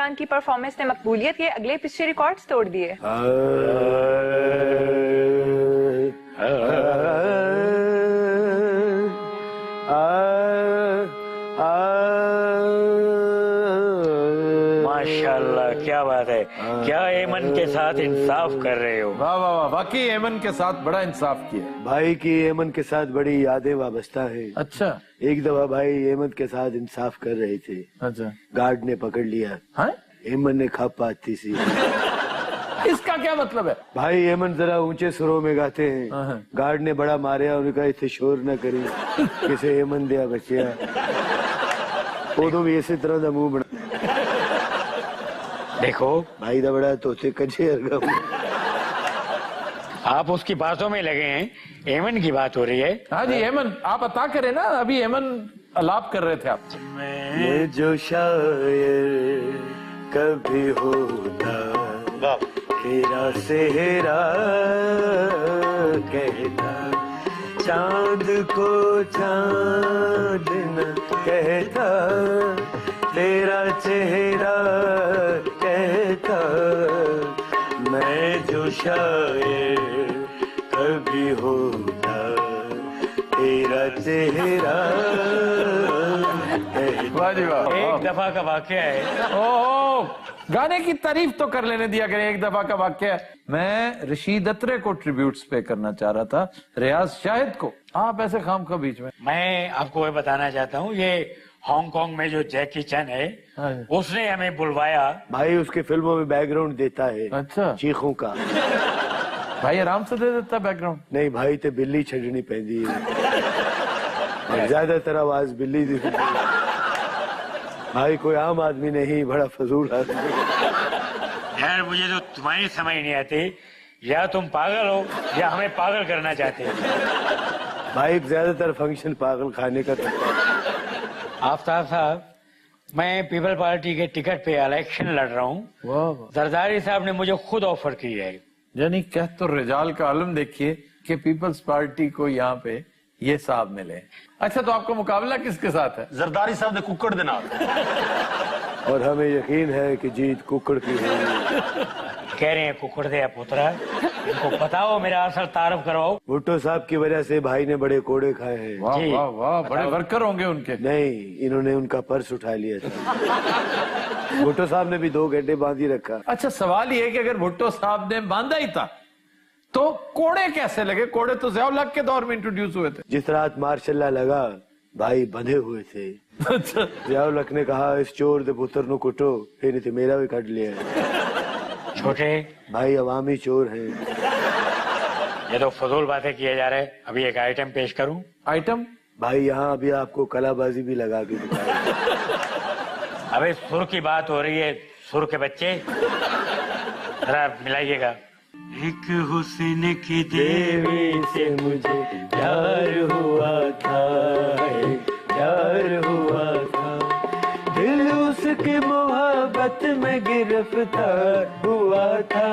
इमरान की परफॉर्मेंस ने मकबूलियत के अगले पिछले रिकॉर्ड्स तोड़ दिए। माशाल्लाह, क्या बात है। क्या एमन के साथ इंसाफ कर रहे हो? वाह वाह वाह, वाकई एमन के साथ बड़ा इंसाफ किया। भाई की एमन के साथ बड़ी यादें वाबस्ता है। अच्छा, एक दफा भाई एमन के साथ इंसाफ कर रहे थे। अच्छा, गार्ड ने पकड़ लिया। हाँ? एमन ने खप आती सी। इसका क्या मतलब है? भाई एमन जरा ऊंचे सुरों में गाते हैं। गार्ड ने बड़ा मारिया, उन्होंने कहा इसे शोर न करी, किसे एमन दिया बचिया। उदो भी इसी तरह का मुंह बना। देखो भाई दा बड़ा तोते कच्चे आप उसकी बातों में लगे हैं, एमन की बात हो रही है। हाँ जी, एमन आप अता करें ना, अभी एमन अलाप कर रहे थे आप। मैं जो शायर कभी होता तेरा सेहरा कहता, चांद को चांद न कहता, तेरा चेहरा कहता। मैं जो शायर कभी होता तेरा चेहरा कहता। वाह जी वाह। एक दफा का वाकया है। ओह, गाने की तारीफ तो कर लेने दिया करें, एक दफा का वाकया है। मैं रशीद अत्रे को ट्रिब्यूट्स पे करना चाह रहा था, रियाज शाहिद को। आप ऐसे खाम का बीच में। मैं आपको ये बताना चाहता हूँ, ये हांगकांग में जो जैकी चैन है, उसने हमें बुलवाया। भाई उसके फिल्मों में बैकग्राउंड देता है। अच्छा, चीखों का। भाई आराम से दे देता बैकग्राउंड। नहीं भाई ते बिल्ली छड़नी पैंदी है, ज्यादातर आवाज बिल्ली दी। भाई कोई आम आदमी नहीं, बड़ा फजूल आदमी। यार मुझे तो तुम्हारी समझ नहीं आती, या तुम पागल हो या हमें पागल करना चाहते हो। भाई ज्यादातर फंक्शन पागल खाने का। आफ्ताब साहब, मैं पीपल पार्टी के टिकट पे इलेक्शन लड़ रहा हूँ। जरदारी साहब ने मुझे खुद ऑफर की है। यानी कह तो रिजाल का आलम देखिए कि पीपल्स पार्टी को यहाँ पे ये साहब मिले। अच्छा, तो आपका मुकाबला किसके साथ है? जरदारी साहब ने कुक्कड़ देना। और हमें यकीन है कि जीत कुक्कड़ की होगी। कह रहे हैं कुक्कड़ दे पुत्रा, इनको बताओ, मेरा असल तारफ करवाओ। भुट्टो साहब की वजह से भाई ने बड़े कोड़े खाए हैं। वाह वाह वाह, बड़े वर्कर होंगे उनके। नहीं, इन्होंने उनका पर्स उठा लिया था। भुट्टो साहब ने भी 2 घंटे बांध ही रखा। अच्छा, सवाल ये है कि अगर भुट्टो साहब ने बांधा ही था तो कोड़े कैसे लगे? कोड़े तो ज़िया-उल-हक के दौर में इंट्रोड्यूस हुए थे। जिस रात मार्शल्ला लगा, भाई बंधे हुए थे। ज़िया-उल-हक ने कहा इस चोर दे पुत्र नु कुटो, फिर नहीं तो मेरा भी कट लिया। छोटे भाई अवामी चोर हैं। ये तो फजूल बातें किए जा रहे। अभी एक आइटम पेश करूं। आइटम? भाई यहाँ अभी आपको कलाबाजी भी लगा के दिखाई। अबे सुर की बात हो रही है, सुर के बच्चे, जरा मिलाइएगा। एक हुस्न की देवी से मुझे प्यार हुआ था, प्यार हुआ था, दिल उसके मोहब्बत में गिरफ्तार हुआ था।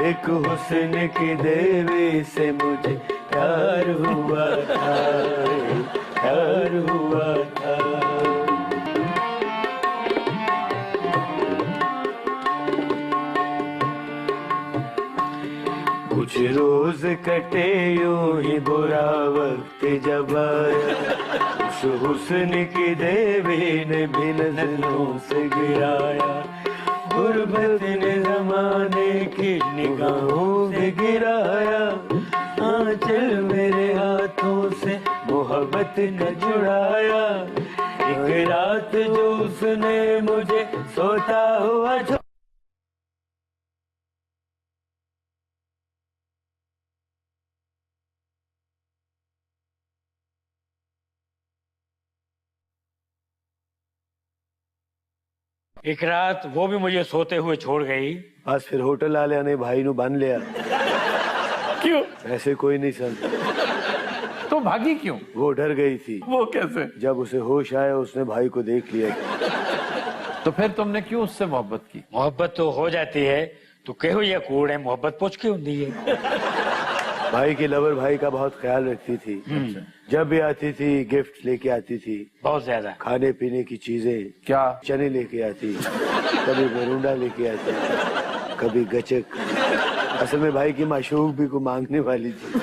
एक हुस्न की देवी से मुझे प्यार हुआ था, प्यार हुआ था। कुछ रोज कटे यूं ही बुरा वक्त जब आया, उस हुस्न की देवी ने भी नजरों से गिराया। गुर्बत ने जमाने की निगाहों से गिराया, आंचल मेरे हाथों से मोहब्बत न जुड़ाया। एक रात जो उसने मुझे सोता हुआ एक रात वो भी मुझे सोते हुए छोड़ गई। बस फिर होटल वाले ने भाई नु बन लिया। क्यों? ऐसे कोई नहीं सन। तो भागी क्यों? वो डर गई थी। वो कैसे? जब उसे होश आया उसने भाई को देख लिया। तो फिर तुमने क्यों उससे मोहब्बत की? मोहब्बत तो हो जाती है तो केहू ये कूड़ है, मोहब्बत पूछ क्यों दी है? भाई की लवर भाई का बहुत ख्याल रखती थी। जब भी आती थी गिफ्ट लेके आती थी, बहुत ज्यादा। खाने पीने की चीजें, क्या? चने लेके आती, कभी मरूंडा लेके आती, कभी गचक। असल में भाई की माशूक भी को मांगने वाली थी।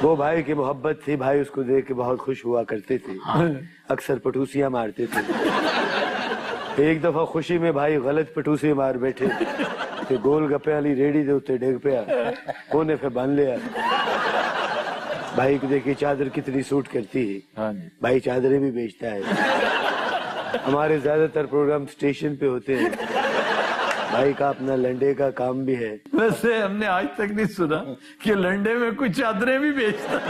वो भाई की मोहब्बत थी, भाई उसको देख के बहुत खुश हुआ करते थे। अक्सर पटूसियां मारते थे। एक दफा खुशी में भाई गलत पटूसी मार बैठे ते गोल गप्पे वाली रेडी दे उत्ते डिग पिया, कोने पे बांध लिया। भाई को देखिए चादर कितनी सूट करती है। हाँ जी। भाई चादरें भी बेचता है। हमारे ज्यादातर प्रोग्राम स्टेशन पे होते हैं। भाई का अपना लंडे का काम भी है। वैसे हमने आज तक नहीं सुना कि लंडे में कुछ चादरें भी बेचता।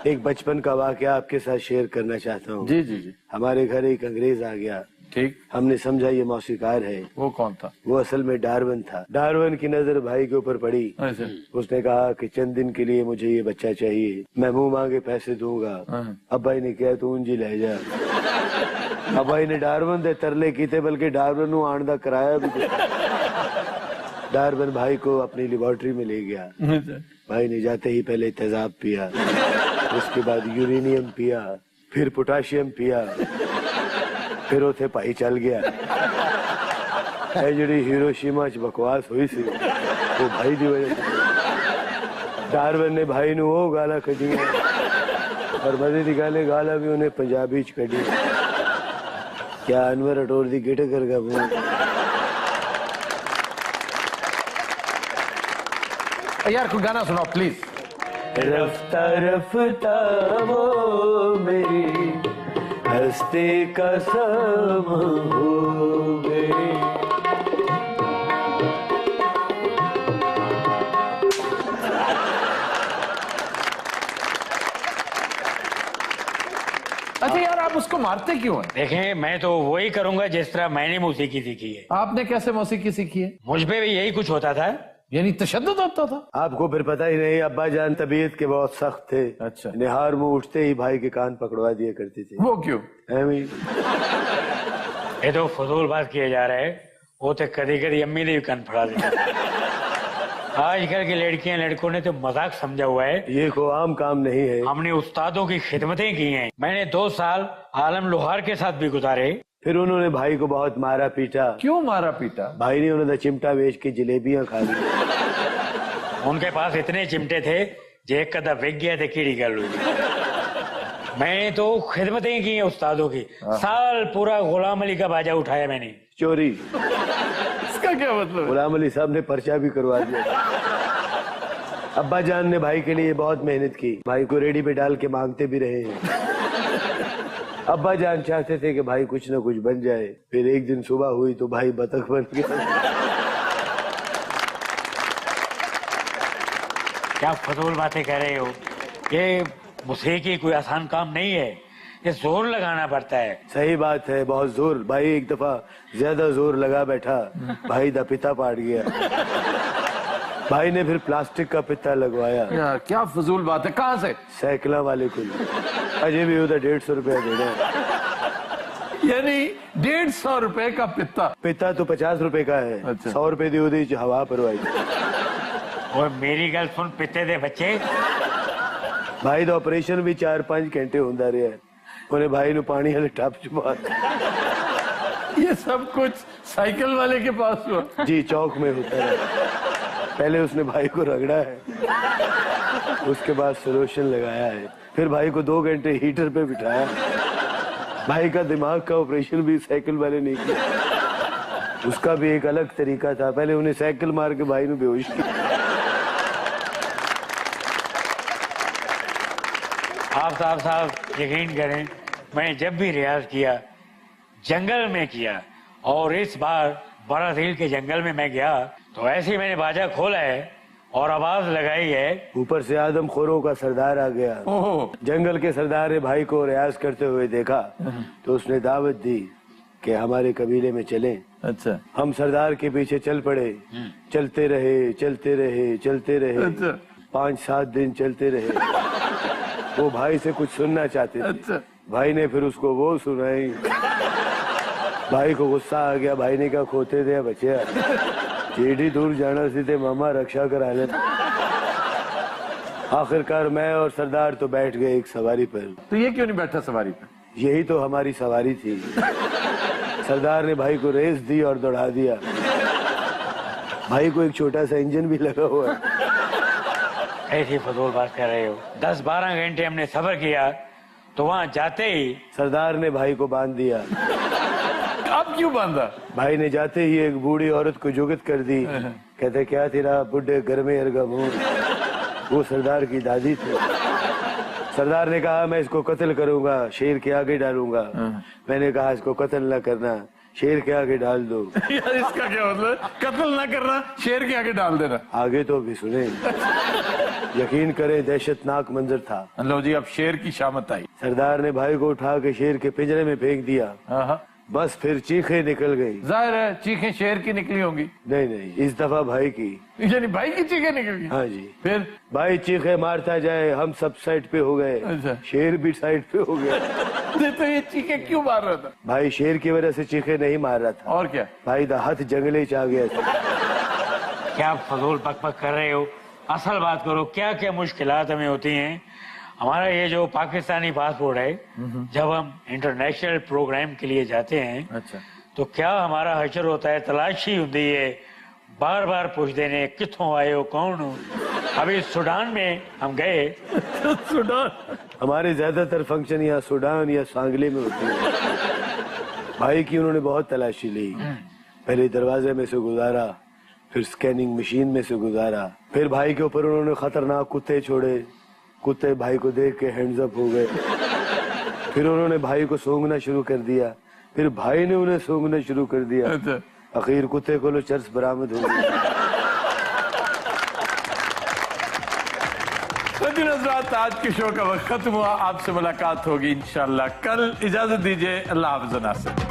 एक बचपन का वाकया आपके साथ शेयर करना चाहता हूँ। जी जी जी। हमारे घर एक अंग्रेज आ गया। ठीक। हमने समझा ये मौसीकार है। वो कौन था? वो असल में डार्विन था। डार्विन की नजर भाई के ऊपर पड़ी। ऐसे? उसने कहा कि चंद दिन के लिए मुझे ये बच्चा चाहिए, मैं मुंह मांगे पैसे दूंगा। अब भाई ने कहा तू उंजी ले जा। अब भाई ने डार्विन दे तरले कीते, बल्कि डार्विन नु आने दा किराया भी दिया। डार्विन भाई को अपनी लेबोरेटरी में ले गया। भाई ने जाते ही पहले तेजाब पिया, उसके बाद यूरेनियम पिया, फिर पोटाशियम पिया, फिर उथे भाई चल गया। है जी हिरोशिमा च बकवास हुई सी वो भाई की वजह से। डार्विन ने भाई नु वो गाला कढ़िया, और मजे की गाले गाला भी उन्हें पंजाबी च कढ़ी। क्या अनवर अटोर दी गिट कर गया। यार कोई गाना सुनाओ प्लीज। रफ्ता रफ्ता वो मेरी हस्ती कसम हो गई। अच्छा यार आप उसको मारते क्यों हैं? देखें, मैं तो वही करूंगा जिस तरह मैंने मौसीकी सीखी है। आपने कैसे मौसीकी सीखी है? मुझ पे भी यही कुछ होता था। यानी तशद्दुद होता था? आपको फिर पता ही नहीं, अब्बा जान तबीयत के बहुत सख्त थे। अच्छा। निहार मुंह उठते ही भाई के कान पकड़वा दिया करते थे। वो क्यों? एवी ये तो फजूल बात किए जा रहे हैं। वो तो कभी कभी अम्मी ने भी कान फड़ा दिया। आजकल की लड़कियां लड़कों ने तो मजाक समझा हुआ है। ये को आम काम नहीं है। हमने उस्तादों की खिदमतें की हैं। मैंने 2 साल आलम लोहार के साथ भी गुजारे। फिर उन्होंने भाई को बहुत मारा पीटा। क्यों मारा पीटा? भाई ने उन्होंने चिमटा बेच के जलेबियां खा ली। उनके पास इतने चिमटे थे जे एक कदा बिक गया थे कीड़ी कर लूगी। मैंने तो खिदमतें की हैं उस्तादों की। साल पूरा गुलाम अली का बाजा उठाया मैंने। चोरी। इसका क्या मतलब? गुलाम अली साहब ने पर्चा भी करवा दिया। अब्बा जान ने भाई के लिए बहुत मेहनत की, भाई को रेडी पे डाल के मांगते भी रहे हैं। अब्बा जान चाहते थे कि भाई कुछ न कुछ बन जाए। फिर एक दिन सुबह हुई तो भाई बतख बन गया। क्या फजूल बातें कह रहे हो? ये मौसीकी कोई आसान काम नहीं है, ये जोर लगाना पड़ता है। सही बात है, बहुत जोर। भाई एक दफा ज्यादा जोर लगा बैठा, भाई दा पिता पाट गया। भाई ने फिर प्लास्टिक का पिता लगवाया। यार क्या फजूल बात है। कहाँ से? साइकिला वाले को। अजय भी उधर 150 रुपया देना है। यानी 150 रुपए का पिता? पिता तो 50 रुपए का है। अच्छा। 100 रुपए दी उदी हवा परवाई। और मेरी गल सुन पिते दे बच्चे। भाई दा ऑपरेशन भी 4-5 घंटे होता रहा है। उन्हें भाई नु पानी वाले टप च पा। ये सब कुछ साइकिल वाले के पास हुआ? जी, चौक में होता है। पहले उसने भाई को रगड़ा है, उसके बाद सोल्यूशन लगाया है, फिर भाई को 2 घंटे हीटर पे बिठाया। भाई का दिमाग का ऑपरेशन भी साइकिल वाले नहीं किया। उसका भी एक अलग तरीका था। पहले उन्हें साइकिल मार के भाई ने बेहोश किया। आप साहब यकीन करें, मैंने जब भी रियाज किया जंगल में किया, और इस बार बराज़ील के जंगल में मैं गया तो ऐसे ही मैंने बाजा खोला है और आवाज लगाई है। ऊपर से आदम खोरों का सरदार आ गया। जंगल के सरदार ने भाई को रियाज करते हुए देखा तो उसने दावत दी कि हमारे कबीले में चलें। अच्छा। हम सरदार के पीछे चल पड़े। चलते रहे चलते रहे चलते रहे। अच्छा। 5-7 दिन चलते रहे। वो भाई से कुछ सुनना चाहते थे। अच्छा। भाई ने फिर उसको वो सुनाई। भाई को गुस्सा आ गया। भाई ने कहा खोते थे बच्चे, जेडी दूर जाना सी ते मामा रक्षा करा ले। आखिरकार मैं और सरदार तो बैठ गए एक सवारी पर। तो ये क्यों नहीं बैठा सवारी पे? यही तो हमारी सवारी थी। सरदार ने भाई को रेस दी और दौड़ा दिया। भाई को एक छोटा सा इंजन भी लगा हुआ है। ऐसी फजूल बात कर रहे हो। 10-12 घंटे हमने सफर किया तो वहाँ जाते ही सरदार ने भाई को बांध दिया। अब क्यों बांधा? भाई ने जाते ही एक बूढ़ी औरत को जुगत कर दी। कहते क्या तेरा बुढ़े घर में अरगा मुंह। वो सरदार की दादी थी। सरदार ने कहा मैं इसको कत्ल करूंगा, शेर के आगे डालूंगा। मैंने कहा इसको कत्ल न करना, शेर के आगे डाल दो। यार इसका क्या मतलब? कत्ल ना करना, शेर के आगे डाल देना। आगे तो भी सुने। यकीन करें दहशतनाक मंजर था। लो जी, अब शेर की शामत आई। सरदार ने भाई को उठा के शेर के पिंजरे में फेंक दिया। हाँ, बस फिर चीखें निकल गई। जाहिर है चीखें शेर की निकली होंगी। नहीं नहीं, इस दफा भाई की। यानी भाई की चीखें निकल गई? हाँ जी। फिर भाई चीखे मारता जाए, हम सब साइड पे हो गए। अच्छा। शेर भी साइड पे हो गया। तो ये चीखें क्यों मार रहा था? भाई शेर की वजह से चीखे नहीं मार रहा था। और क्या? भाई दा हाथ जंगले च आ गया था। क्या फजूल बकबक कर रहे हो? असल बात करो, क्या क्या मुश्किलात हमें होती हैं। हमारा ये जो पाकिस्तानी पासपोर्ट है, जब हम इंटरनेशनल प्रोग्राम के लिए जाते हैं अच्छा। तो क्या हमारा हशर होता है, तलाशी होती है, बार बार पूछते ने कितों आए हो, कौन हो। अभी सूडान में हम गए। सूडान? हमारे ज्यादातर फंक्शन यहाँ सूडान या सांगली में होते हैं। भाई की उन्होंने बहुत तलाशी ली। पहले दरवाजे में से गुजारा, फिर स्कैनिंग मशीन में से गुजारा, फिर भाई के ऊपर उन्होंने खतरनाक कुत्ते छोड़े। कुत्ते भाई को देख के हैंड्स अप हो गए। फिर उन्होंने भाई को सूंघना शुरू कर दिया, फिर भाई ने उन्हें सूंघना शुरू कर दिया। अच्छा। आखिर कुत्ते को लो चर्च बरामद हो गई। हज़रात, आज के शो का वक्त खत्म हुआ। आपसे मुलाकात होगी इंशाल्लाह कल। इजाजत दीजिए। अल्लाह हाफ़िज़।